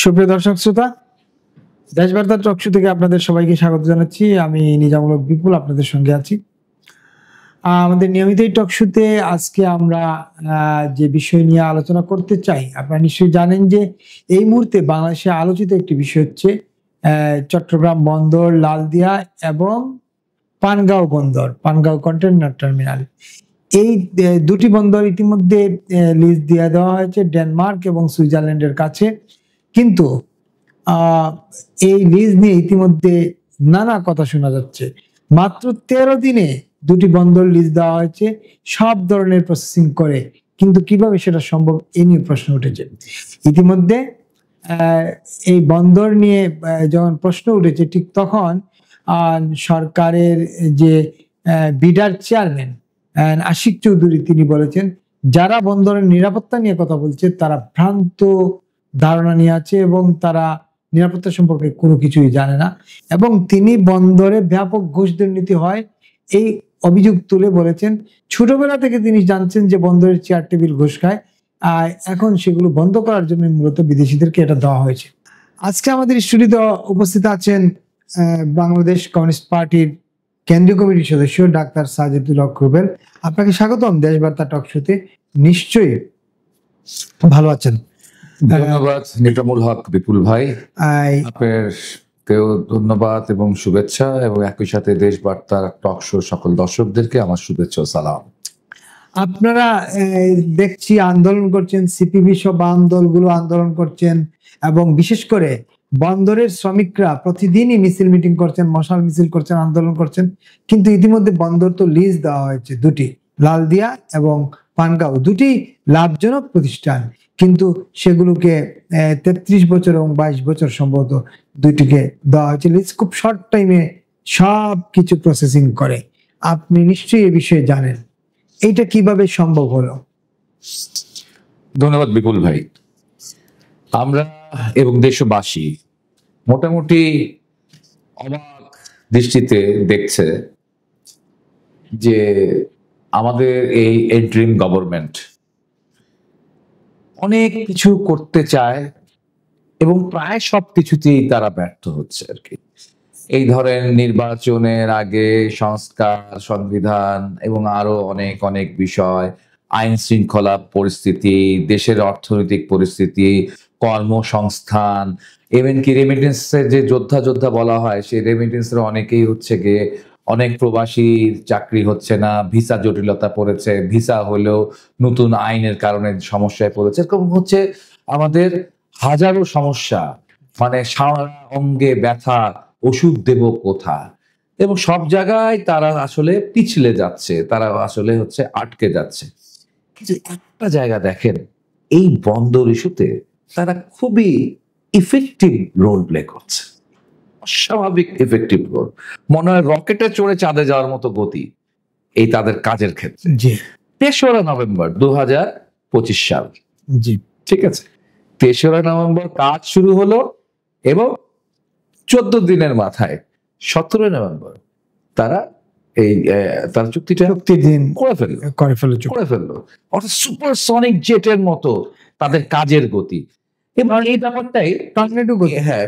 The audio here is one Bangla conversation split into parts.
সুপ্রিয় দর্শক শ্রোতা, দেশবার্তা টকশো থেকে আপনাদের সবাইকে স্বাগত জানাচ্ছি। আমি নিজামুল হক বিপুল আপনাদের সঙ্গে আছি। আমাদের নিয়মিত এই টকশোতে আজকে আমরা যে বিষয় নিয়ে আলোচনা করতে চাই, আপনারা নিশ্চয়ই জানেন যে এই মুহূর্তে বাংলাদেশে আলোচিত একটি বিষয় হচ্ছে চট্টগ্রাম বন্দর, লালদিয়া এবং পানগাঁও বন্দর, পানগাঁও কন্টেইনার টার্মিনাল। এই দুটি বন্দর ইতিমধ্যে লিজ দিয়ে দেওয়া হয়েছে ডেনমার্ক এবং সুইজারল্যান্ডের কাছে। কিন্তু এই লিজ নিয়ে ইতিমধ্যে নানা কথা শোনা যাচ্ছে। মাত্র 13 দিনে দুটি বন্দর লিজ দেওয়া হয়েছে সব ধরনের প্রসেসিং করে, কিন্তু কিভাবে সেটা সম্ভব এই নিয়ে প্রশ্ন উঠেছে। ইতিমধ্যে এই বন্দর নিয়ে যখন প্রশ্ন উঠেছে, ঠিক তখন সরকারের যে বিডার চেয়ারম্যান আশিক চৌধুরী তিনি বলেছেন, যারা বন্দরের নিরাপত্তা নিয়ে কথা বলছে তারা ভ্রান্ত ধারণা নিয়ে আছে এবং তারা নিরাপত্তা সম্পর্কে কোনো কিছুই জানে না। এবং তিনি বন্দরে ব্যাপক ঘুষ দুর্নীতি হয় এই অভিযোগ তুলে বলেছেন, ছোটবেলা থেকে তিনি জানছেন যে বন্দরের চেয়ার টেবিল ঘুষ খায়, আর এখন সেগুলো বন্ধ করার জন্য মূলত বিদেশিদেরকে এটা দেওয়া হয়েছে। আজকে আমাদের স্টুডিওতে উপস্থিত আছেন বাংলাদেশ কমিউনিস্ট পার্টির কেন্দ্রীয় কমিটির সদস্য ডাক্তার সাজেদুল হক রুবেল। আপনাকে স্বাগতম দেশবার্তা টকশোতে। নিশ্চয়ই ভালো আছেন? ধন্যবাদ নিজামুল হক বিপুল ভাই, আপনাকেও ধন্যবাদ এবং শুভেচ্ছা, এবং একই সাথে দেশবার্তা টকশো সকল দর্শকদেরকে আমার শুভেচ্ছা ও সালাম। আপনারা দেখছি আন্দোলন করছেন, সিপিবি সহ বাম দলগুলো আন্দোলন করছেন, এবং বিশেষ করে বন্দরের শ্রমিকরা প্রতিদিনই মিছিল মিটিং করছেন, মশাল মিছিল করছেন, আন্দোলন করছেন। কিন্তু ইতিমধ্যে বন্দর তো লিজ দেওয়া হয়েছে দুটি, লালদিয়া এবং পানগাঁও, দুটি লাভজনক প্রতিষ্ঠান, কিন্তু সেগুলোকে 33 বছর এবং 22 বছর সম্ভবত দুইটিকে দেওয়া হয়েছে লিজ। খুব শর্ট টাইমে সব কিছু প্রসেসিং করে। আপনি নিশ্চয়ই এ বিষয়ে জানেন, এইটা কিভাবে সম্ভব হলো? ধন্যবাদ বিপুল ভাই। আমরা এবং দেশবাসী মোটামুটি অবাক দৃষ্টিতে দেখছে যে আমাদের এই ইন্টারিম গভর্নমেন্ট অনেক কিছু করতে চায় এবং প্রায় সবকিছুতেই তারা ব্যর্থ হচ্ছে আর কি। এই ধরেন নির্বাচনের আগে সংস্কার, সংবিধান এবং আরো অনেক অনেক বিষয়, আইন শৃঙ্খলা পরিস্থিতি, দেশের অর্থনৈতিক পরিস্থিতি, কর্মসংস্থান, এমনকি রেমিটেন্সের যে যোদ্ধা বলা হয়, সেই রেমিটেন্সের অনেকেই হচ্ছে গিয়ে অনেক প্রবাসী চাকরি হচ্ছে না, ভিসা জটিলতা পড়েছে, ভিসা হলেও নতুন আইনের কারণে সমস্যায় পড়েছে। এরকম হচ্ছে আমাদের হাজারো সমস্যা, মানে সারা অঙ্গে ব্যথা, ওষুধ দেব কোথা, এবং সব জায়গায় তারা আসলে পিছলে যাচ্ছে, তারা আসলে হচ্ছে আটকে যাচ্ছে। কিন্তু একটা জায়গা দেখেন, এই বন্দর ইস্যুতে তারা খুবই ইফেক্টিভ রোল প্লে করছে, অস্বাভাবিক ইফেক্টিভ রোল। মনে হয় রকেটে চড়ে চাঁদে যাওয়ার মতো গতি এই তাদের কাজের ক্ষেত্রে। 3রা নভেম্বর 2025 সাল, জি ঠিক আছে, 3রা নভেম্বর কাজ শুরু হলো এবং 14 দিনের মাথায় 17 নভেম্বর তারা তার চুক্তির দিন করে ফেললো। অর্থাৎ সুপারসনিক জেটের মতো তাদের কাজের গতি। এবং এই ব্যাপারটাই হ্যাঁ,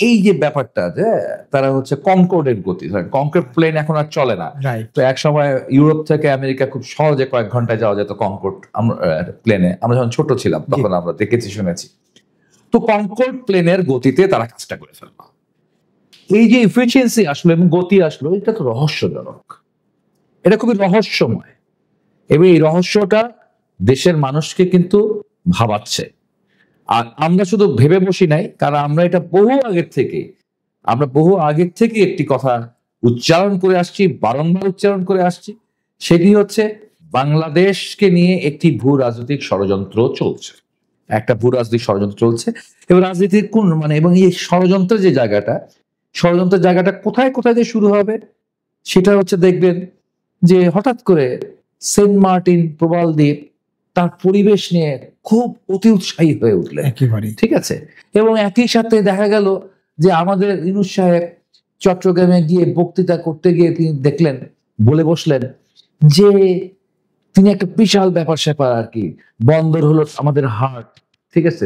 এই যে ব্যাপারটা যে তারা হচ্ছে কনকর্ডের গতি, কনকর্ড প্লেন এখন আর চলে না। তো এক সময় ইউরোপ থেকে আমেরিকা খুব সহজে কয়েক ঘন্টায় যাওয়া যেত কনকর্ড প্লেনে। আমরা যখন ছোট ছিলাম তখন আমরা দেখেছি, শুনেছি। তো কনকর্ড প্লেনের গতিতে তারা কাজটা করে ফেললো। এই যে ইফিসিয়েন্সি আসলো এবং গতি আসলো, এটা তো রহস্যজনক, এটা খুবই রহস্যময়, এবং এই রহস্যটা দেশের মানুষকে কিন্তু ভাবাচ্ছে। আর আমরা শুধু ভেবে বসি নাই, কারণ আমরা এটা বহু আগের থেকে একটি কথা উচ্চারণ করে আসছি, বারংবার উচ্চারণ করে আসছি। সেটি হচ্ছে বাংলাদেশকে নিয়ে একটি ভূ রাজনৈতিক ষড়যন্ত্র চলছে, একটা ভূ রাজনৈতিক ষড়যন্ত্র চলছে। এবং রাজনীতির কোন এবং এই ষড়যন্ত্রের জায়গাটা কোথায় কোথায় দিয়ে শুরু হবে, সেটা হচ্ছে দেখবেন যে হঠাৎ করে সেন্ট মার্টিন প্রবাল দ্বীপ তার পরিবেশ নিয়ে খুব অতি উৎসাহী হয়ে উঠলেন একেবারে, ঠিক আছে। এবং একই সাথে দেখা গেল যে আমাদের ইউনূস সাহেব চট্টগ্রামে গিয়ে বক্তৃতা করতে গিয়ে তিনি দেখলেন, বলে বসলেন যে তিনি একটা বিশাল ব্যাপার স্যাপার আর কি, বন্দর হলো আমাদের হার্ট, ঠিক আছে,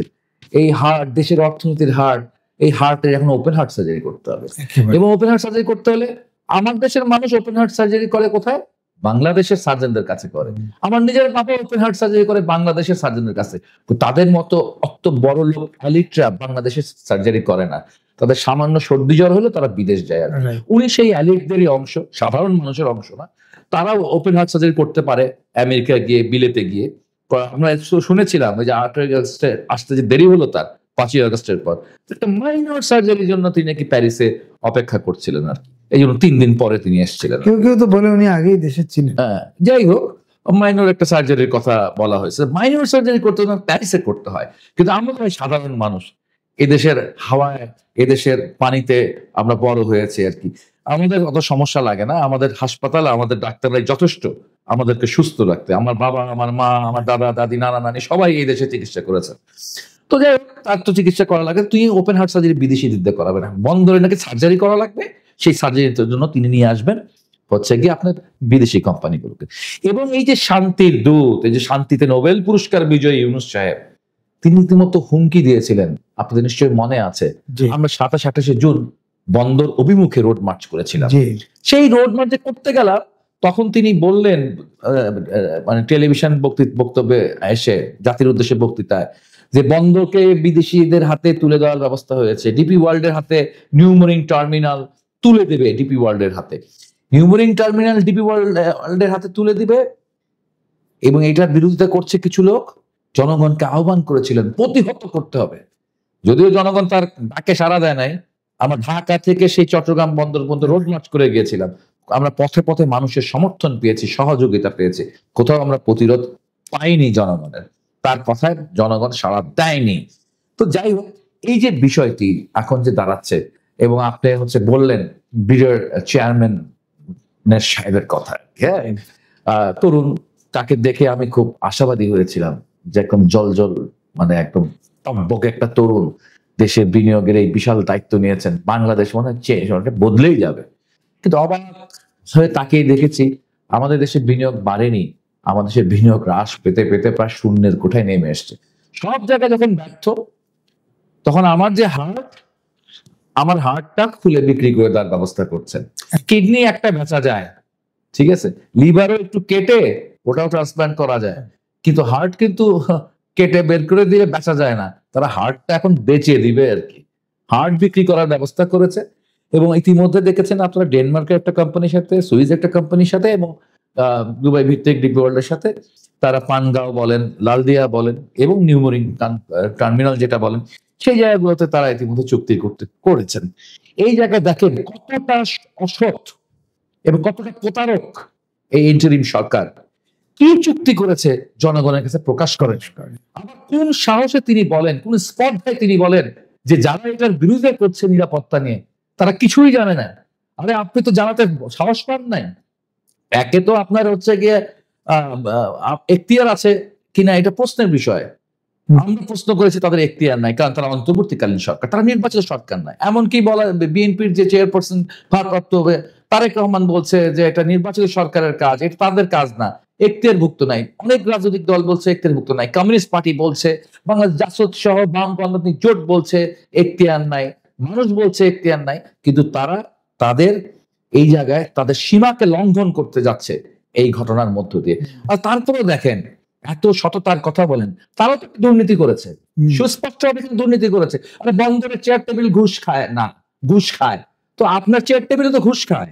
এই হার্ট, দেশের অর্থনীতির হার্ট, এই হার্টের এখন ওপেন হার্ট সার্জারি করতে হবে। একেবারে। এবং ওপেন হার্ট সার্জারি করতে হলে আমার দেশের মানুষ ওপেন হার্ট সার্জারি করে কোথায়? বাংলাদেশের সার্জনদের কাছে করে। আমার নিজের বাবা ওপেন হার্ট সার্জারি করে বাংলাদেশের সার্জনদের কাছে। তো তাদের মতো অত বড় লোক এলিটরা বাংলাদেশের সার্জারি করে না। তাদের সামান্য সর্দি জ্বর হলে তারা বিদেশ যায়। আর Right. উনি সেই এলিটদেরই অংশ, সাধারণ মানুষের অংশ না। তারাও ওপেন হার্ট সার্জারি করতে পারে আমেরিকা গিয়ে, বিলেতে গিয়ে। আমরা শুনেছিলাম ওই যে 8ই আগস্টে আসতে যে দেরি হলো তার 5ই আগস্টের পর, একটা মাইনর সার্জারির জন্য তিনি নাকি প্যারিসে অপেক্ষা করছিলেন আর কি। এই জন্য 3 দিন পরে তিনি এসেছিলেন। কেউ কেউ তো বলে উনি আগেই দেশে ছিলেন। হ্যাঁ, যাই হোক, মাইনর একটা সার্জারির কথা বলা হয়েছে। মাইনর সার্জারি করতে হলে প্যারিসে করতে হয়, কিন্তু আমরা তো সাধারণ মানুষ, এদেশের হাওয়ায়, এদেশের পানিতে আমরা বড় হয়েছি আর কি। আমাদের অত সমস্যা লাগে না। আমাদের হাসপাতাল, আমাদের ডাক্তাররাই যথেষ্ট আমাদেরকে সুস্থ রাখতে। আমার বাবা, আমার মা, আমার দাদা দাদি, নানা নানি সবাই এই দেশে চিকিৎসা করেছেন। তো যাই হোক, তার তো চিকিৎসা করা লাগে। তুই ওপেন হার্ট সার্জারি বিদেশি দিতে করাবে না, বন্দরে নাকি সার্জারি করা লাগবে। সেই সার্জারির জন্য তিনি নিয়ে আসবেন হচ্ছে গিয়ে আপনার বিদেশি কোম্পানিগুলোকে। এবং এই যে শান্তির দূত, এই যে শান্তিতে নোবেল পুরস্কার বিজয়ী ইউনূস সাহেব, তিনি রীতিমতো হুমকি দিয়েছিলেন, আপনাদের নিশ্চয়ই মনে আছে। জি আমরা 27-28 জুন বন্দর অভিমুখে রোড মার্চ করেছিলাম। জি সেই রোড মার্চে করতে গেলাম, তখন তিনি বললেন মানে টেলিভিশন বক্তব্যে এসে, জাতির উদ্দেশ্যে বক্তৃতায়, যে বন্দরকে বিদেশিদের হাতে তুলে দেওয়ার ব্যবস্থা হয়েছে। ডিপি ওয়ার্ল্ডের হাতে নিউ মেরিন টার্মিনাল তুলে দেবে, ডিপি ওয়ার্ল্ডের হাতে নিউ মেরিন টার্মিনাল ডিপি ওয়ার্ল্ডের হাতে তুলে দিবে। এবং এটার বিরোধিতা করছে কিছু লোক। জনগণকে আহ্বান করেছিলেন প্রতিহত করতে হবে। যদিও জনগণ তার ডাকে সাড়া দেয় নাই। আমরা ঢাকা থেকে সেই চট্টগ্রাম বন্দর পর্যন্ত রোড মার্চ করে গিয়েছিলাম। আমরা পথে পথে মানুষের সমর্থন পেয়েছি, সহযোগিতা পেয়েছি। কোথাও আমরা প্রতিরোধ পাইনি জনগণের। তার কথায় জনগণ সাড়া দেয়নি। তো যাই হোক, এই যে বিষয়টি এখন যে দাঁড়াচ্ছে, এবং আপনি হচ্ছে বললেন বিডার চেয়ারম্যান সাহেবের কথা, হ্যাঁ, তরুণ, তাকে দেখে আমি খুব আশাবাদী হয়েছিলাম যে একদম জল মানে একদম টকবকে একটা তরুণ দেশের বিনিয়োগের এই বিশাল দায়িত্ব নিয়েছেন। বাংলাদেশ মনে হচ্ছে বদলেই যাবে। কিন্তু অবাক হয়ে তাকিয়ে দেখেছি আমাদের দেশের বিনিয়োগ বাড়েনি, আমাদের দেশের বিনিয়োগ হ্রাস পেতে পেতে প্রায় শূন্যের কোঠায় নেমে এসছে। সব জায়গায় যখন ব্যর্থ, তখন আমার যে আমার হার্টটা খুলে বিক্রি করে দেওয়ার ব্যবস্থা করছেন। কিডনি একটা বেচা যায়, ঠিক আছে, লিভারও একটু কেটে ওটাও ট্রান্সপ্লান্ট করা যায়, কিন্তু হার্ট কিন্তু কেটে বের করে দিয়ে বেচা যায় না। তারা হার্টটা এখন বেচে দিবে আর কি। হার্ট বিক্রি করার ব্যবস্থা করেছে। এবং ইতিমধ্যে দেখেছেন আপনারা ডেনমার্কের একটা কোম্পানির সাথে, সুইস একটা কোম্পানির সাথে, এবং দুবাই ভিত্তিক ডিপি ওয়ার্ল্ডের সাথে তারা পানগাঁও বলেন, লালদিয়া বলেন, এবং নিউমোরিং টার্মিনাল যেটা বলেন, সেই জায়গাগুলোতে তারা ইতিমধ্যে চুক্তি করেছেন। এই জায়গায় দেখেন কতটা অসৎ এবং কতটা প্রতারক এই ইন্টারিম সরকার। কি চুক্তি করেছে জনগণের কাছে প্রকাশ করেন। আবার কোন সাহসে তিনি বলেন, কোন স্পর্ধায় তিনি বলেন যে যারা এটার বিরোধিতা করছে নিরাপত্তা নিয়ে, তারা কিছুই জানে না। আরে আপনি তো জানাতে সাহস পান নাই। একে তো আপনার হচ্ছে গিয়ে এখতিয়ার আছে কিনা এটা প্রশ্নের বিষয়। আমরা প্রশ্ন করেছি তাদের এখতিয়ার নাই, কারণ তারা অন্তর্বর্তীকালীন সরকার, তারা নির্বাচিত সরকার নাই। এমনকি বলা, বিএনপির যে চেয়ারপারসন ভারপ্রাপ্ত হবে তারেক রহমান বলছে যে এটা নির্বাচিত সরকারের কাজ, এটা তাদের কাজ না, এখতিয়ারভুক্ত নাই। অনেক রাজনৈতিক দল বলছে এখতিয়ারভুক্ত নাই। কমিউনিস্ট পার্টি বলছে, বাংলাদেশ জাসদ সহ বাম গণতান্ত্রিক জোট বলছে এখতিয়ার নাই, মানুষ বলছে এখতিয়ার নাই। কিন্তু তারা তাদের এই জায়গায় তাদের সীমাকে লঙ্ঘন করতে যাচ্ছে এই ঘটনার মধ্য দিয়ে। আর তারপরেও দেখেন এত সততার কথা বলেন, তারাও তো দুর্নীতি করেছে, সুস্পষ্টভাবে দুর্নীতি করেছে। আরে বন্দরের চেয়ার টেবিল ঘুষ খায় না, ঘুষ খায় তো আপনার চেয়ার টেবিলে তো ঘুষ খায়।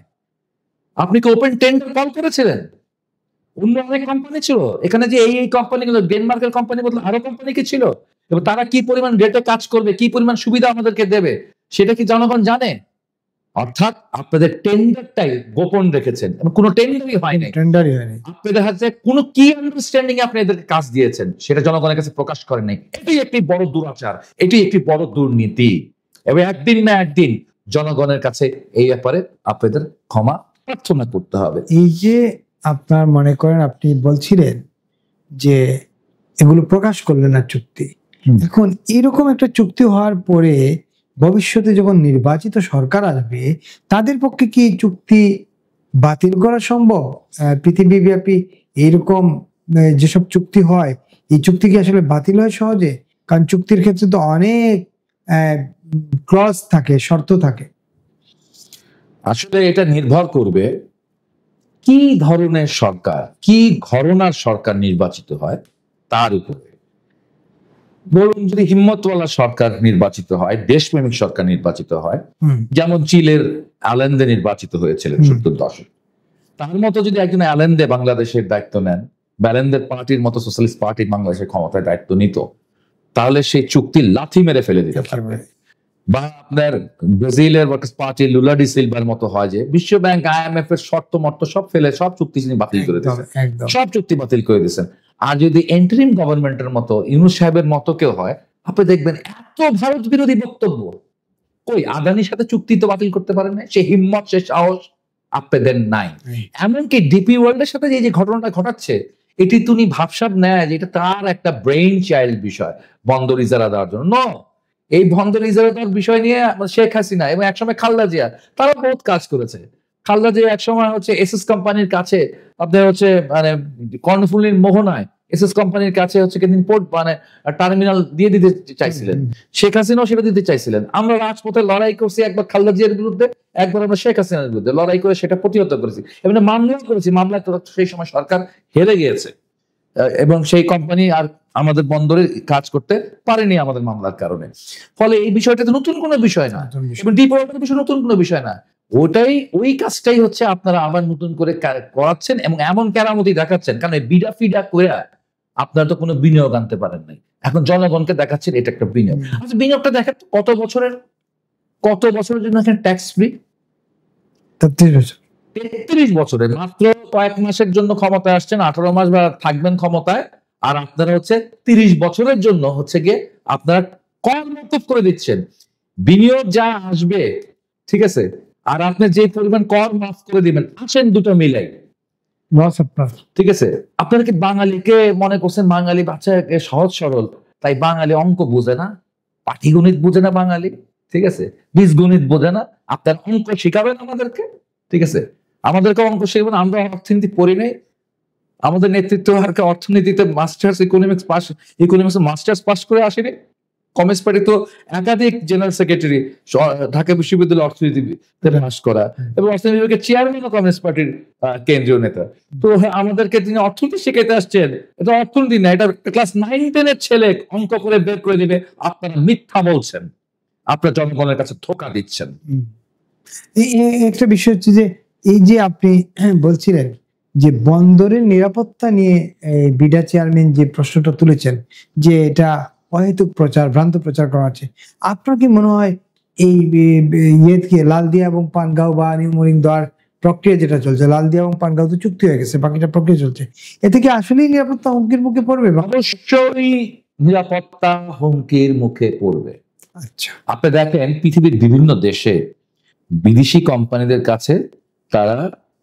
আপনি কি ওপেন টেন্ডার কল করেছিলেন? অন্য অনেক কোম্পানি ছিল এখানে, যে এই কোম্পানিগুলো, ডেনমার্কের কোম্পানি বদলে আরো কোম্পানি কি ছিল, এবং তারা কি পরিমাণ রেটে কাজ করবে, কি পরিমাণ সুবিধা আমাদেরকে দেবে, সেটা কি জনগণ জানে? অর্থাৎ আপনাদের টেন্ডারটাই গোপন রেখেছেন, কোনো টেন্ডারই হয়নি। আপনাদের হাতে কোনো কি আন্ডারস্ট্যান্ডিং এ আপনি এদেরকে কাজ দিয়েছেন সেটা জনগণের কাছে প্রকাশ করেন নাই। এটি একটি বড় দুরাচার, এটি একটি বড় দুর্নীতি। এবং একদিন না একদিন জনগণের কাছে এই ব্যাপারে আপনাদের ক্ষমা প্রার্থনা করতে হবে। এই যে আপনার মনে করেন, আপনি বলছিলেন যে এগুলো প্রকাশ করলেন না চুক্তি, এখন এরকম একটা চুক্তি হওয়ার পরে ভবিষ্যতে যখন নির্বাচিত সরকার আসবে, তাদের পক্ষে কি চুক্তি বাতিল করা সম্ভব? পৃথিবীব্যাপী এইরকম যেসব চুক্তি হয়, এই চুক্তি কি আসলে বাতিল হয় সহজে? কারণ চুক্তির ক্ষেত্রে তো অনেক ক্লজ থাকে, শর্ত থাকে। আসলে এটা নির্ভর করবে কি ধরনের সরকার, কি ঘরানার সরকার নির্বাচিত হয় তার উপরে। বলুন যদি হিম্মতওয়ালা সরকার নির্বাচিত হয়, দেশপ্রেমিক সরকার নির্বাচিত হয়, যেমন চিলের আলেন্দে নির্বাচিত হয়েছিলেন 70 দশক, তার মতো যদি একজন আলেন্দে বাংলাদেশের দায়িত্ব নেন, আলেন্দের পার্টির মতো সোশ্যালিস্ট পার্টি বাংলাদেশের ক্ষমতায় দায়িত্ব নিত, তাহলে সেই চুক্তি লাথি মেরে ফেলে দিতে পারবে। বা আপনার ব্রাজিলের workers party Lula da silver মতো হয় যে বিশ্ব ব্যাংক IMF এর শর্ত মর্ত সব ফেলে সব চুক্তি তিনি বাতিল করে দিয়েছেন, সব চুক্তি বাতিল করে দিয়েছেন। আর যদি এন্টারিম গভর্নমেন্টের মতো ইউনূস সাহেবের মতো কেউ হয়, আপনি দেখবেন এত ভারত বিরোধী বক্তব্য, ওই আদানির সাথে চুক্তি তো বাতিল করতে পারেন না, সে হিম্মত সে সাহস আপনাদের নাই। এমনকি ডিপি ওয়ার্ল্ডের সাথে যে ঘটনাটা ঘটাচ্ছে, এটি তুমি ভাবসাব নেয় যে এটা তার একটা ব্রেইন চাইল্ড বিষয় বন্দর ইজারা দেওয়ার জন্য। এই বন্দর ইজারা দেওয়ার বিষয় নিয়ে শেখ হাসিনা এবং একসময় খালেদা জিয়া তারা বহুত কাজ করেছে। খালেদা জিয়া একসময় হচ্ছে এসএস কোম্পানির কাছে আপনার হচ্ছে মানে কর্ণফুলীর মোহনায় এসএস কোম্পানির কাছে হচ্ছে কিন্তু পোর্ট মানে টার্মিনাল দিয়ে দিতে চাইছিলেন, শেখ হাসিনাও সেটা দিতে চাইছিলেন। আমরা রাজপথে লড়াই করছি, একবার খালেদা জিয়ার বিরুদ্ধে, একবার আমরা শেখ হাসিনার বিরুদ্ধে লড়াই করে সেটা প্রতিহত করেছি, এবং মামলাও করেছি। মামলায় তো সেই সময় সরকার হেরে গিয়েছে এবং সেই কোম্পানি আর আমাদের বন্দরে কাজ করতে পারেনি আমাদের মামলার কারণে। ফলে এই বিষয়টা তো নতুন কোনো বিষয় না, এবং ডিপ ওয়াটারের বিষয় নতুন কোনো বিষয় না। ওই কাজটাই হচ্ছে আপনারা আবার নতুন করে করাচ্ছেন এবং এমন কেরামতি দেখাচ্ছেন, কারণ বিডা ফিডা করে আপনারা তো কোনো বিনিয়োগ আনতে পারেন নাই, এখন জনগণকে দেখাচ্ছেন এটা একটা বিনিয়োগ। আচ্ছা বিনিয়োগটা দেখেন কত বছরের জন্য এখানে ট্যাক্স ফ্রি? 33 বছরে, মাত্র কয়েক মাসের জন্য ক্ষমতায় আসছেন, 18 মাস বা থাকবেন ক্ষমতায়, আর আপনারা হচ্ছে 30 বছরের জন্য হচ্ছে গিয়ে আপনারা কর মকুব করে দিচ্ছেন। বিনিয়োগ যা আসবে ঠিক আছে, আর আপনি যে পরিমাণ কর মাফ করে দিবেন, আসেন দুটো মিলাই ঠিক আছে। আপনারা কি বাঙালিকে মনে করছেন বাঙালি বাচ্চা সহজ সরল, তাই বাঙালি অঙ্ক বোঝে না, পাটিগণিত বোঝে না বাঙালি, ঠিক আছে, বীজগণিত বোঝে না। আপনার অঙ্ক শিখাবেন আমাদেরকে, ঠিক আছে, আমাদেরকে অঙ্ক শিখবেন। আমরা অর্থনীতি পড়ি নাই, আমাদের নেতৃত্ব অর্থনীতিতে মাস্টার্স ইকোনমিক্স মাস্টার্স পাস করে আসেনি। কমিউনিস্ট পার্টি তো একাধিক জেনারেল সেক্রেটারি ঢাকা বিশ্ববিদ্যালয় অর্থনীতিতে পাস করা, এবং অর্থনীতি বিভাগের চেয়ারম্যানও কমিউনিস্ট পার্টির কেন্দ্রীয় নেতা। তো আমাদেরকে তিনি অর্থনীতি শিখাইতে আসছেন, এটা অর্থনীতি না, এটা ক্লাস 9-10 ছেলে অঙ্ক করে বের করে দিবে। আপনারা মিথ্যা বলছেন, আপনার জনগণের কাছে ধোঁকা দিচ্ছেন। একটা বিষয় হচ্ছে যে এই যে আপনি বলছিলেন যে বন্দরের নিরাপত্তা নিয়ে বিডা চেয়ারম্যান যে প্রশ্নটা তুলেছেন, যে এটা অহেতুক প্রচার, ভ্রান্ত প্রচার করা হচ্ছে, আপনার কি মনে হয় এই ইয়েকে লালদিয়া এবং পানগাঁও বা নিউমোরিং দেওয়ার প্রক্রিয়া যেটা চলছে, লালদিয়া এবং পানগাঁও তো চুক্তি হয়ে গেছে, বাকিটা প্রক্রিয়া চলছে, এতে কি আসলেই নিরাপত্তা হুমকির মুখে পড়বে? অবশ্যই নিরাপত্তা হুমকির মুখে পড়বে। আচ্ছা, আপনি দেখেন পৃথিবীর বিভিন্ন দেশে বিদেশি কোম্পানিদের কাছে তারা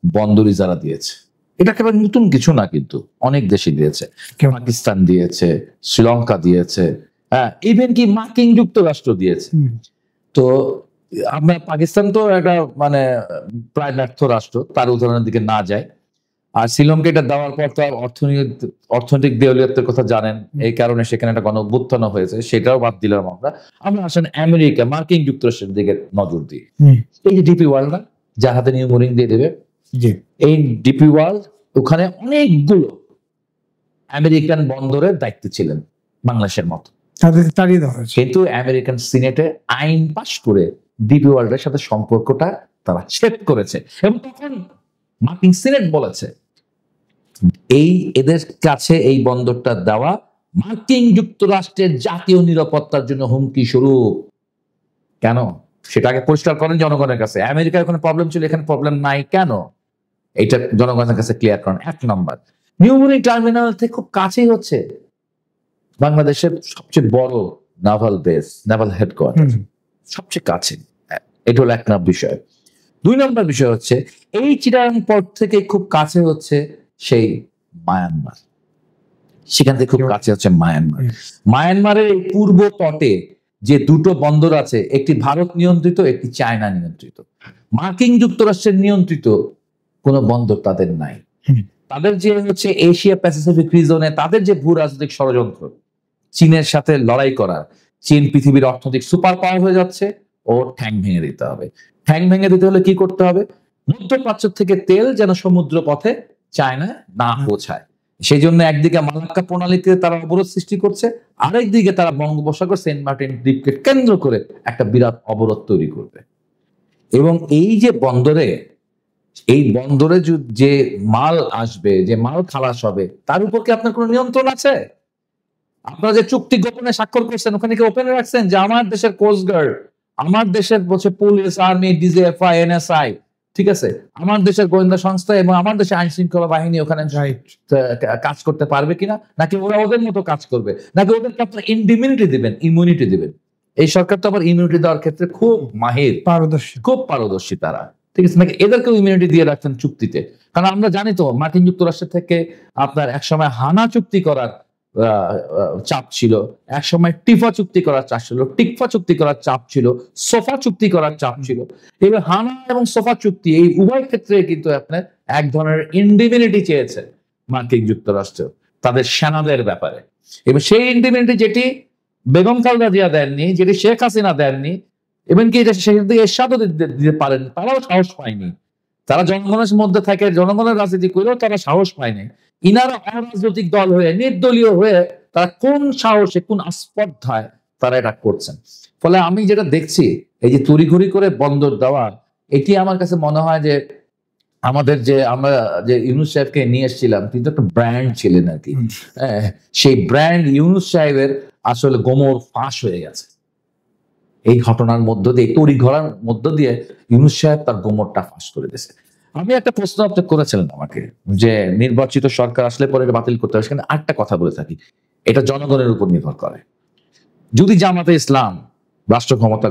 বন্দর ইজারা দিয়েছে। এটা একেবারে নতুন কিছু না, কিন্তু অনেক দেশই দিয়েছে। পাকিস্তান দিয়েছে, শ্রীলঙ্কা দিয়েছে, হ্যাঁ, ইভেন কি মার্কিন যুক্তরাষ্ট্র দিয়েছে। তো আপনার পাকিস্তান তো একটা মানে প্রায় ব্যর্থ রাষ্ট্র, তার উদাহরণের দিকে না যায়। আর শ্রীলঙ্কা এটা দেওয়ার পর তো অর্থনৈতিক দেউলিয়তের কথা জানেন, এই কারণে সেখানে একটা গণ অভ্যুত্থান হয়েছে, সেটাও বাদ দিলাম আমরা। আমরা আসেন আমেরিকা, মার্কিন যুক্তরাষ্ট্রের দিকে নজর দিই। এই যে ডিপি ওয়ার্ল্ড না, যার হাতে নিউমোরিং দিয়ে দেবে, এই ডিপি ওয়ার্ল্ড ওখানে অনেকগুলো আমেরিকান বন্দরের দায়িত্ব ছিলেন বাংলাদেশের মতো, কিন্তু আমেরিকান সিনেটে আইন পাশ করে ডিপি ওয়ার্ল্ডের সাথে সম্পর্কটা তারা ছেদ করেছে। এবং তখন মার্কিন সিনেট বলেছে এদের কাছে এই বন্দরটা দেওয়া মার্কিন যুক্তরাষ্ট্রের জাতীয় নিরাপত্তার জন্য হুমকি স্বরূপ। কেন সেটাকে পরিষ্কার করেন জনগণের কাছে। আমেরিকার ওখানে প্রবলেম ছিল, এখানে প্রবলেম নাই কেন, এটা জনগণের কাছে ক্লিয়ার করেন। 1 নম্বর, নিউমোরিং টার্মিনাল থেকে খুব কাছেই হচ্ছে বাংলাদেশের সবচেয়ে বড় নাভাল বেস, নাভাল হেডকোয়ার্টার, সবচেয়ে কাছে। এটা হলো 1 নম্বর বিষয়। 2 নম্বর বিষয় হচ্ছে এই চিটাগাং পোর্ট থেকে খুব কাছে হচ্ছে সেই মায়ানমার, সেখান থেকে খুব কাছে হচ্ছে মায়ানমার। মায়ানমারের এই পূর্ব তটে যে দুটো বন্দর আছে, একটি ভারত নিয়ন্ত্রিত, একটি চায়না নিয়ন্ত্রিত। মার্কিন যুক্তরাষ্ট্রের নিয়ন্ত্রিত কোনো বন্দর তাদের নাই। তাদের যে হচ্ছে এশিয়া প্যাসিফিক রিজনে তাদের যে ভূ রাজনৈতিক ষড়যন্ত্র, চীনের সাথে লড়াই করার, চীন পৃথিবীর অর্থনৈতিক সুপার পাওয়ার হয়ে যাচ্ছে, ও ঠ্যাং ভেঙে দিতে হবে। ঠ্যাং ভেঙে দিতে হলে কি করতে হবে? মধ্যপ্রাচ্য থেকে তেল যেন সমুদ্র পথে চায়নায় না পৌঁছায়। সেই জন্য একদিকে মালাক্কা প্রণালীতে তারা অবরোধ সৃষ্টি করছে, আরেকদিকে তারা বঙ্গোপসাগর সেন্ট মার্টিন দ্বীপকে কেন্দ্র করে একটা বিরাট অবরোধ তৈরি করবে। এবং এই যে বন্দরে, এই বন্দরে যে মাল আসবে, যে মাল খালাস হবে, তার উপর কি আপনার কোনো নিয়ন্ত্রণ আছে? আপনারা যে চুক্তি গোপনে স্বাক্ষর করছেন, ওখানে কি ওপেনে রাখছেন যে আমার দেশের কোস্টগার্ড, আমার দেশের বলছে পুলিশ, আর্মি, ডিজিএফআই, এনএসআই, ঠিক আছে, আমার দেশের গোয়েন্দা সংস্থা এবং আমার দেশের আইন শৃঙ্খলা বাহিনী ওখানে কাজ করতে পারবে কিনা, নাকি ওরা ওদের মতো কাজ করবে, নাকি ওদেরকে আপনার ইনডিমিউনিটি দিবেন, ইমিউনিটি দিবেন? এই সরকার তো আবার ইমিউনিটি দেওয়ার ক্ষেত্রে খুব মাহির, খুব পারদর্শী তারা, ঠিক আছে, নাকি এদেরকেও ইমিউনিটি দিয়ে রাখছেন চুক্তিতে? কারণ আমরা জানি তো মার্কিন যুক্তরাষ্ট্র থেকে আপনার একসময় হানা চুক্তি করার চাপ ছিল, একসময় টিফা চুক্তি করার চাপ ছিল, টিকফা চুক্তি করার চাপ ছিল, সোফা চুক্তি করার চাপ ছিল। এবার হানা এবং সোফা চুক্তি এই উভয় ক্ষেত্রে কিন্তু আপনার এক ধরনের ইন্ডিমিউনিটি চেয়েছে মার্কিন যুক্তরাষ্ট্র তাদের সেনাদের ব্যাপারে। এবং সেই ইন্ডিমিউনিটি যেটি বেগম খালেদা জিয়া দেননি, যেটি শেখ হাসিনা দেননি, এবং কি সেখান থেকে এরশাদও দিতে পারেন, তারাও সাহস পায়নি। তারা জনগণের মধ্যে থাকে, জনগণের রাজনীতি করেও তারা সাহস পায়নি। ইনারা অরাজনৈতিক দল হয়ে, নির্দলীয় হয়ে, তারা কোন সাহসে, কোন আস্পর্ধায় তারা এটা করছেন? ফলে আমি যেটা দেখছি, এই যে তড়িঘড়ি করে বন্দর দেওয়া, এটি আমার কাছে মনে হয় যে আমাদের যে আমরা যে ইউনূস সাহেবকে নিয়ে এসেছিলাম, তিনি তো একটা ব্র্যান্ড ছিলেন আর কি, হ্যাঁ, সেই ব্র্যান্ড ইউনূস সাহেবের আসলে গোমর ফাঁস হয়ে গেছে এই ঘটনার মধ্য দিয়ে, তড়িঘড়ার মধ্য দিয়ে ইউনূস সাহেব তার গোমরটা ফাঁস করে দিয়েছে। আমি একটা প্রশ্ন আপনি করেছিলেন আমাকে যে নির্বাচিত সরকার আসলে পরে এটা বাতিল করতে হবে, সেখানে আরেকটা কথা বলে থাকি, এটা জনগণের উপর নির্ভর করে। যদি জামাতে ইসলাম রাষ্ট্র ক্ষমতা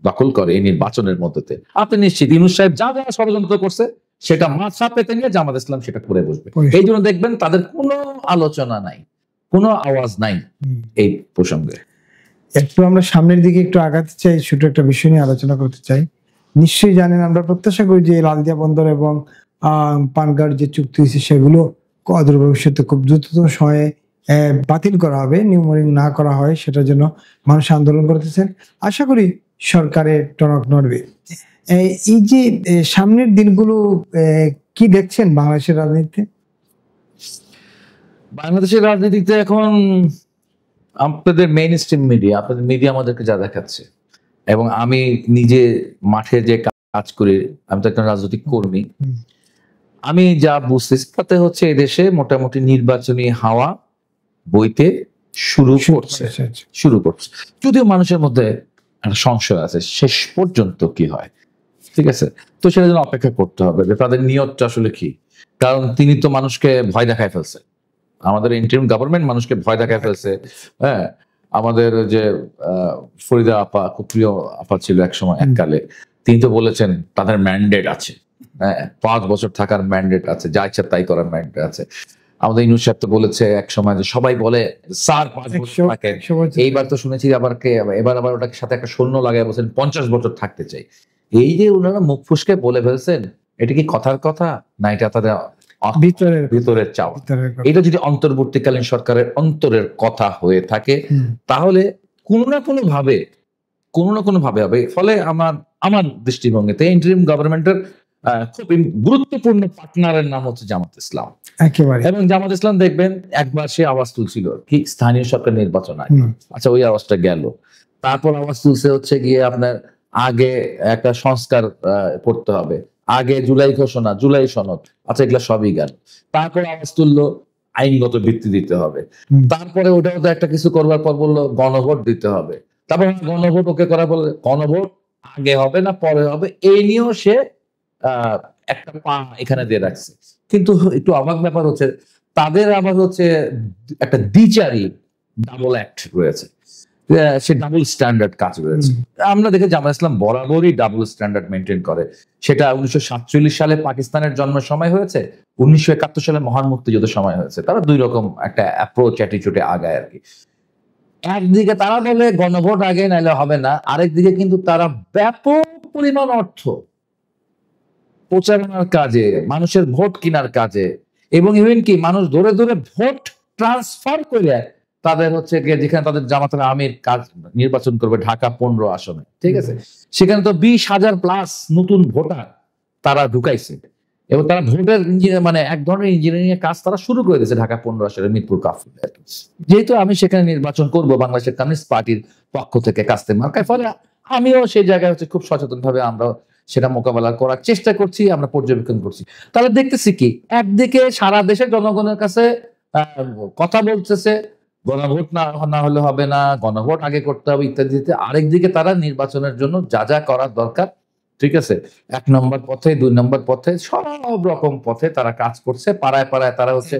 দখল করে এই নির্বাচনের মধ্যে, আপনি নিশ্চিত ইউনূস সাহেব যা যা ষড়যন্ত্র করছে সেটা মাথা পেতে নিয়ে জামাত ইসলাম সেটা করে বসবে। এই জন্য দেখবেন তাদের কোনো আলোচনা নাই, কোনো আওয়াজ নাই এই প্রসঙ্গে। একটু আমরা সামনের দিকে একটু আগাতে চাই, ছোট একটা বিষয় নিয়ে আলোচনা করতে চাই। নিশ্চয়ই জানেন, আমরা প্রত্যাশা করি যে লালদিয়া বন্দর এবং পানগার যে চুক্তি হয়েছে সেগুলো অদূর ভবিষ্যতে খুব দ্রুততম সময়ে বাতিল করা হবে, নিউমোরিং না করা হয়, সেটার জন্য মানুষ আন্দোলন করতেছেন। আশা করি সরকারের টনক নড়বে। এই যে সামনের দিনগুলো কি দেখছেন বাংলাদেশের রাজনীতিতে? বাংলাদেশের রাজনীতিতে এখন আপনাদের মেইন স্ট্রিম মিডিয়া, আপনাদের মিডিয়া আমাদেরকে যা দেখাচ্ছে, এবং আমি নিজে মাঠে যে কাজ করি, আমি তো একটা রাজনৈতিক কর্মী, আমি যা বুঝতেছি তাতে হচ্ছে এদেশে মোটামুটি নির্বাচনী হাওয়া বইতে শুরু করছে। যদিও মানুষের মধ্যে একটা সংশয় আছে শেষ পর্যন্ত কি হয়, ঠিক আছে, তো সেটা জন্য অপেক্ষা করতে হবে যে তাদের নিয়তটা আসলে কি। কারণ তিনি তো মানুষকে ভয় দেখায় ফেলছে, আমাদের ইন্টারিম গভর্নমেন্ট মানুষকে ভয় দেখায় ফেলছে। হ্যাঁ, আমাদের যে ফরিদা আপা, খুব প্রিয় আপা ছিল একসময়, এককালে, তিনি তো বলেছেন তাদের ম্যান্ডেট আছে, হ্যাঁ, 5 বছর থাকার ম্যান্ডেট আছে, যা ইচ্ছা তাই করার ম্যান্ডেট আছে। আমাদের ইউনূস সাহেব তো বলেছে এক সময় যে সবাই বলে স্যার 5 বছর থাকেন, এইবার তো শুনেছি এবার আবার ওটার সাথে একটা সৈন্য লাগাই বলছেন 50 বছর থাকতে চাই। এই যে ওনারা মুখ ফুসকে বলে ফেলছেন, এটা কি কথার কথা না এটা তাদের ভিতরের চাওয়া? এটা যদি অন্তর্বর্তীকালীন সরকারের অন্তরের কথা হয়ে থাকে, তাহলে কোনো না কোনো ভাবে হবে। ফলে আমার দৃষ্টিভঙ্গিতে ইন্টারিম গভর্নমেন্টের খুব গুরুত্বপূর্ণ পার্টনারের নাম হচ্ছে জামাত ইসলাম, একেবারে। এবং জামাত ইসলাম দেখবেন একবার সে আওয়াজ তুলছিল কি স্থানীয় সরকার নির্বাচন আগে, আচ্ছা ওই আওয়াজটা গেল, তারপর আওয়াজ তুলছে হচ্ছে গিয়ে আপনার আগে একটা সংস্কার করতে হবে, আগে জুলাই ঘোষণা, জুলাই সনদ, আচ্ছা এগুলা সবই গেল। তারপর আওয়াজ তুললো আইনগত ভিত্তি দিতে হবে, তারপরে ওটা একটা কিছু করবার পর বললো গণভোট দিতে হবে, তারপর গণভোট ওকে করা বললে গণভোট আগে হবে না পরে হবে, এই নিয়েও সে একটা পা এখানে দিয়ে রাখছে। কিন্তু একটু অবাক ব্যাপার হচ্ছে তাদের আবার হচ্ছে একটা দ্বিচারী ডাবল অ্যাক্ট রয়েছে, সে ডাবল স্ট্যান্ডার্ড কাজ রয়েছে। আমরা দেখে জামাত ইসলাম বরাবরই ডাবল স্ট্যান্ডার্ড মেনটেন করে। সেটা 1947 সালে পাকিস্তানের জন্মের সময় হয়েছে, 1971 সালে মহান মুক্তিযুদ্ধের সময় হয়েছে। তারা দুই রকম একটা অ্যাপ্রোচ অ্যাটিটিউডে আগায় আর কি। একদিকে তারা বলে গণভোট আগে নাইলে হবে না, আরেকদিকে কিন্তু তারা ব্যাপক পরিমাণ অর্থ প্রচারণার কাজে, মানুষের ভোট কেনার কাজে, এবং ইভেন কি মানুষ ধরে ধরে ভোট ট্রান্সফার করে তাদের হচ্ছে গিয়ে যেখানে তাদের জামাতের আমির কাজ নির্বাচন করবে ঢাকা 15 আসনে, ঠিক আছে, সেখানে তো 20,000 প্লাস নতুন ভোটার তারা ঢুকাইছে এবং তারা ভোটের মানে এক ধরনের ইঞ্জিনিয়ারিং এর কাজ তারা শুরু করে দিয়েছে ঢাকা 15 আসনে মিরপুর কাফরুলে। যেহেতু আমি সেখানে নির্বাচন করব বাংলাদেশের কমিউনিস্ট পার্টির পক্ষ থেকে কাস্তে মার্কায়, ফলে আমিও সেই জায়গায় হচ্ছে খুব সচেতন ভাবে আমরা সেটা মোকাবেলা করার চেষ্টা করছি, আমরা পর্যবেক্ষণ করছি। তাহলে দেখতেছি কি, একদিকে সারা দেশের জনগণের কাছে কথা বলতেছে গণভোট না হলে হবে না, গণভোট আগে করতে হবে ইত্যাদিতে, আরেকদিকে তারা নির্বাচনের জন্য যা যা করার দরকার, ঠিক আছে, 1 নম্বর পথে 2 নম্বর পথে সব রকম পথে তারা কাজ করছে। পাড়ায় পাড়ায় তারা হচ্ছে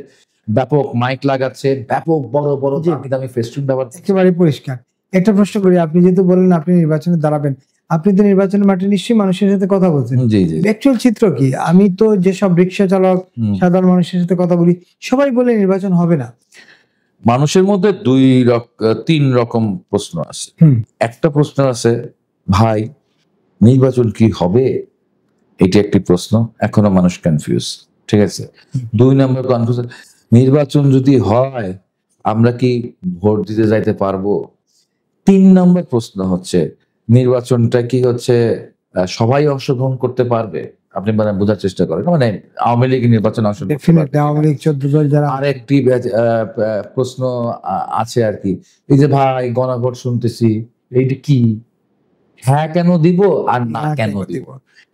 ব্যাপক মাইক লাগাচ্ছে, ব্যাপক বড় বড় দামি দামি ফেস্টুন ব্যবহার করছে। একেবারে পরিষ্কার। একটা প্রশ্ন করি, আপনি যেহেতু বললেন আপনি নির্বাচনে দাঁড়াবেন, আপনি তো নির্বাচনের মাঠে নিশ্চয়ই মানুষের সাথে কথা বলছেন। জি জি। অ্যাকচুয়াল চিত্র কি? আমি তো যেসব রিক্সা চালক, সাধারণ মানুষের সাথে কথা বলি, সবাই বলে নির্বাচন হবে না। মানুষের মধ্যে 3 রকম প্রশ্ন আছে। একটা প্রশ্ন আছে, ভাই নির্বাচন কি হবে, এটা একটি প্রশ্ন, এখনো মানুষ কনফিউজ, ঠিক আছে। 2 নম্বর কনফিউজ, নির্বাচন যদি হয় আমরা কি ভোট দিতে যাইতে পারবো। 3 নম্বর প্রশ্ন হচ্ছে নির্বাচনটা কি হচ্ছে সবাই অংশগ্রহণ করতে পারবে। আপনি মানে বোঝার চেষ্টা করেন, মানে আওয়ামী লীগ নির্বাচনে অংশগ্রহণ করতে পারবে। আওয়ামী লীগ 14 দল যারা। আরেকটি প্রশ্ন আছে আর কি, এই যে ভাই গণভোট শুনতেছি, এইটা কি, হ্যাঁ কেন দিব আর না কেন দিব,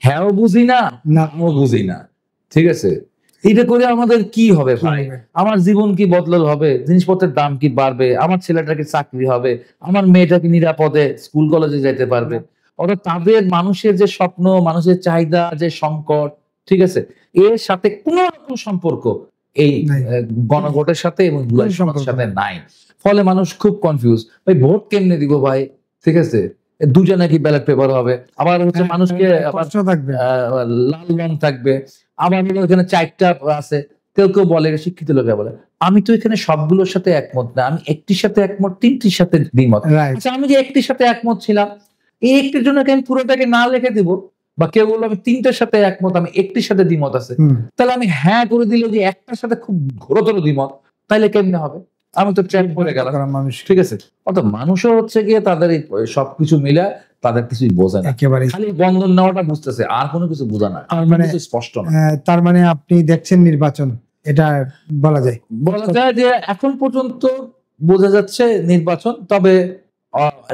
হ্যাঁও বুঝি না নাও বুঝি না, ঠিক আছে, এটা করে আমাদের কি হবে ভাই, আমার জীবন কি বদল হবে, জিনিসপত্রের দাম কি বাড়বে, আমার ছেলেটা কি চাকরি হবে, আমার মেয়েটা কি নিরাপদে স্কুল কলেজে যাইতে পারবে, অর্থাৎ তাদের মানুষের যে স্বপ্ন, মানুষের চাহিদা, যে সংকট, ঠিক আছে, এর সাথে কোনো রকম সম্পর্ক এই গণভোটের সাথে এবং সাথে নাই। ফলে মানুষ খুব কনফিউজ, ভাই ভোট কেমনে দিব ভাই, ঠিক আছে, দুটা নাকি ব্যালট পেপার হবে, আবার হচ্ছে মানুষকে লাল রং থাকবে, আবার এখানে 4টা আছে, কেউ কেউ বলে, শিক্ষিত লোকেরা বলে আমি তো এখানে সবগুলোর সাথে একমত না, আমি একটির সাথে একমত, 3টির সাথে দ্বিমত। আচ্ছা আমি যে একটির সাথে একমত ছিলাম, এই একটির জন্য আমি পুরোটাকে না লিখে দিব, বা কেউ বললো আমি 3টার সাথে একমত, আমি একটির সাথে দ্বিমত আছে, তাহলে আমি হ্যাঁ করে দিলে যে একটার সাথে খুব ঘোরতর দ্বিমত, তাইলে কেমনে হবে, আমি তো ট্র্যাপ করে গেলাম মানুষ, ঠিক আছে। অর্থাৎ মানুষও হচ্ছে গিয়ে তাদের এই সবকিছু মিলে তাদের কিছুই বোঝে না, খালি বন্ধন নেওয়াটা বুঝতেছে, আর কোনো কিছু বোঝা না, মানে স্পষ্ট না। তার মানে আপনি দেখছেন নির্বাচন, এটা বলা যায় যে এখন পর্যন্ত বোঝা যাচ্ছে নির্বাচন, তবে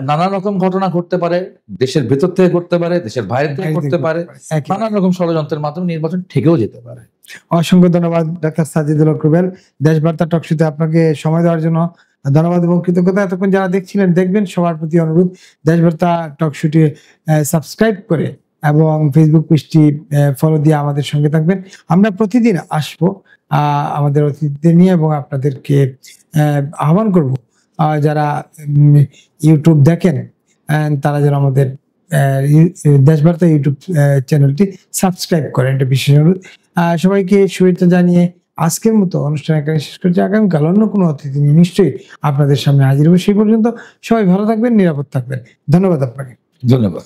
নানা রকম ঘটনা ঘটতে পারে, দেশের ভেতর থেকে ঘটতে পারে, দেশের বাইরে থেকে ঘটতে পারে, নানান রকম ষড়যন্ত্রের মাধ্যমে নির্বাচন ঠেকেও যেতে পারে। অসংখ্য ধন্যবাদ ডাক্তার সাজিদুল হক রুবেল, দেশবার্তা টকশোতে আপনাকে সময় দেওয়ার জন্য ধন্যবাদ এবং কৃতজ্ঞতা। এতক্ষণ যারা দেখছিলেন দেখবেন, সবার প্রতি অনুরোধ দেশবার্তা টকশোটি সাবস্ক্রাইব করে এবং ফেসবুক পেজটি ফলো দিয়ে আমাদের সঙ্গে থাকবেন। আমরা প্রতিদিন আসবো আমাদের অতিথিদের নিয়ে এবং আপনাদেরকে আহ্বান করব যারা ইউটিউব দেখেন তারা যেন আমাদের দেশবার্তা ইউটিউব চ্যানেলটি সাবস্ক্রাইব করেন, এটা বিশেষ অনুরোধ। সবাইকে শুভেচ্ছা জানিয়ে আজকের মতো অনুষ্ঠান এখানে শেষ করছি। আগামীকাল অন্য কোনো অতিথি নিয়ে নিশ্চয়ই আপনাদের সামনে হাজির হবো। সেই পর্যন্ত সবাই ভালো থাকবেন, নিরাপদ থাকবেন। ধন্যবাদ আপনাকে। ধন্যবাদ।